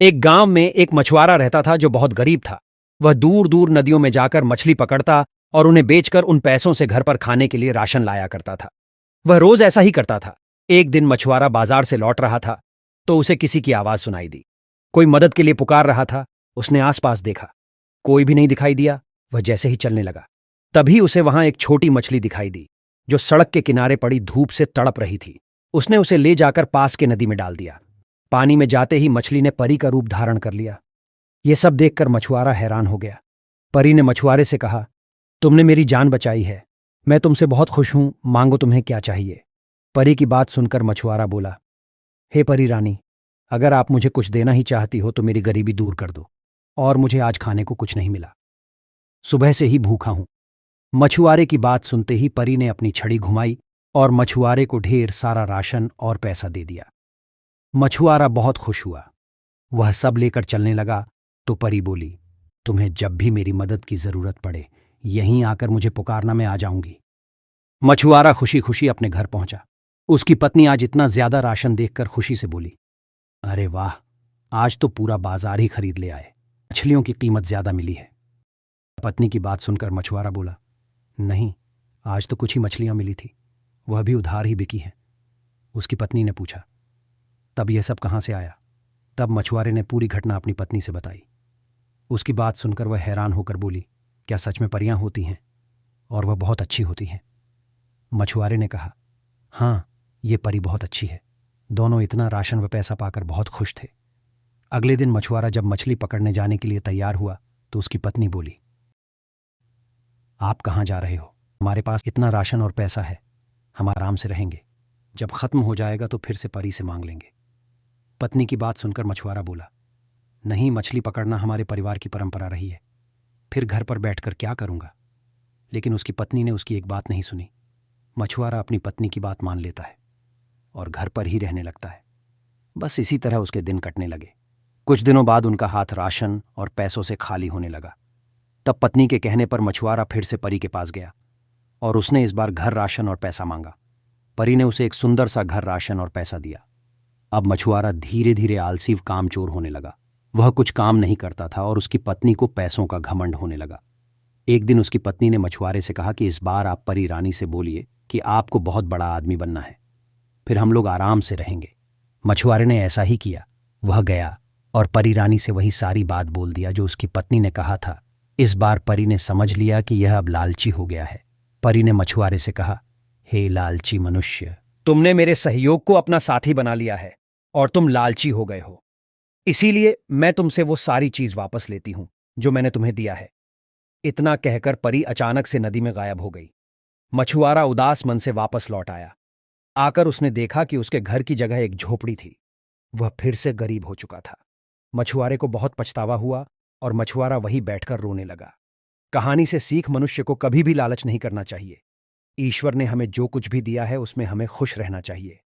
एक गांव में एक मछुआरा रहता था जो बहुत गरीब था। वह दूर दूर नदियों में जाकर मछली पकड़ता और उन्हें बेचकर उन पैसों से घर पर खाने के लिए राशन लाया करता था। वह रोज ऐसा ही करता था। एक दिन मछुआरा बाजार से लौट रहा था तो उसे किसी की आवाज सुनाई दी। कोई मदद के लिए पुकार रहा था। उसने आसपास देखा, कोई भी नहीं दिखाई दिया। वह जैसे ही चलने लगा, तभी उसे वहां एक छोटी मछली दिखाई दी जो सड़क के किनारे पड़ी धूप से तड़प रही थी। उसने उसे ले जाकर पास के नदी में डाल दिया। पानी में जाते ही मछली ने परी का रूप धारण कर लिया। यह सब देखकर मछुआरा हैरान हो गया। परी ने मछुआरे से कहा, तुमने मेरी जान बचाई है, मैं तुमसे बहुत खुश हूं, मांगो तुम्हें क्या चाहिए। परी की बात सुनकर मछुआरा बोला, हे परी रानी, अगर आप मुझे कुछ देना ही चाहती हो तो मेरी गरीबी दूर कर दो। और मुझे आज खाने को कुछ नहीं मिला, सुबह से ही भूखा हूं। मछुआरे की बात सुनते ही परी ने अपनी छड़ी घुमाई और मछुआरे को ढेर सारा राशन और पैसा दे दिया। मछुआरा बहुत खुश हुआ। वह सब लेकर चलने लगा तो परी बोली, तुम्हें जब भी मेरी मदद की जरूरत पड़े यहीं आकर मुझे पुकारना, मैं आ जाऊंगी। मछुआरा खुशी खुशी अपने घर पहुंचा। उसकी पत्नी आज इतना ज्यादा राशन देखकर खुशी से बोली, अरे वाह, आज तो पूरा बाजार ही खरीद ले आए, मछलियों की कीमत ज्यादा मिली है। पत्नी की बात सुनकर मछुआरा बोला, नहीं, आज तो कुछ ही मछलियां मिली थी, वह भी उधार ही बिकी है। उसकी पत्नी ने पूछा, तब यह सब कहां से आया? तब मछुआरे ने पूरी घटना अपनी पत्नी से बताई। उसकी बात सुनकर वह हैरान होकर बोली, क्या सच में परियां होती हैं और वह बहुत अच्छी होती हैं? मछुआरे ने कहा, हाँ, ये परी बहुत अच्छी है। दोनों इतना राशन व पैसा पाकर बहुत खुश थे। अगले दिन मछुआरा जब मछली पकड़ने जाने के लिए तैयार हुआ तो उसकी पत्नी बोली, आप कहाँ जा रहे हो? हमारे पास इतना राशन और पैसा है, हम आराम से रहेंगे, जब खत्म हो जाएगा तो फिर से परी से मांग लेंगे। पत्नी की बात सुनकर मछुआरा बोला, नहीं, मछली पकड़ना हमारे परिवार की परंपरा रही है, फिर घर पर बैठकर क्या करूंगा? लेकिन उसकी पत्नी ने उसकी एक बात नहीं सुनी। मछुआरा अपनी पत्नी की बात मान लेता है और घर पर ही रहने लगता है। बस इसी तरह उसके दिन कटने लगे। कुछ दिनों बाद उनका हाथ राशन और पैसों से खाली होने लगा। तब पत्नी के कहने पर मछुआरा फिर से परी के पास गया और उसने इस बार घर, राशन और पैसा मांगा। परी ने उसे एक सुंदर सा घर, राशन और पैसा दिया। अब मछुआरा धीरे धीरे आलसी व कामचोर होने लगा। वह कुछ काम नहीं करता था और उसकी पत्नी को पैसों का घमंड होने लगा। एक दिन उसकी पत्नी ने मछुआरे से कहा कि इस बार आप परी रानी से बोलिए कि आपको बहुत बड़ा आदमी बनना है, फिर हम लोग आराम से रहेंगे। मछुआरे ने ऐसा ही किया। वह गया और परी रानी से वही सारी बात बोल दिया जो उसकी पत्नी ने कहा था। इस बार परी ने समझ लिया कि यह अब लालची हो गया है। परी ने मछुआरे से कहा, हे लालची मनुष्य, तुमने मेरे सहयोग को अपना साथी बना लिया है और तुम लालची हो गए हो, इसीलिए मैं तुमसे वो सारी चीज वापस लेती हूं जो मैंने तुम्हें दिया है। इतना कहकर परी अचानक से नदी में गायब हो गई। मछुआरा उदास मन से वापस लौट आया। आकर उसने देखा कि उसके घर की जगह एक झोपड़ी थी। वह फिर से गरीब हो चुका था। मछुआरे को बहुत पछतावा हुआ और मछुआरा वहीं बैठकर रोने लगा। कहानी से सीख, मनुष्य को कभी भी लालच नहीं करना चाहिए। ईश्वर ने हमें जो कुछ भी दिया है उसमें हमें खुश रहना चाहिए।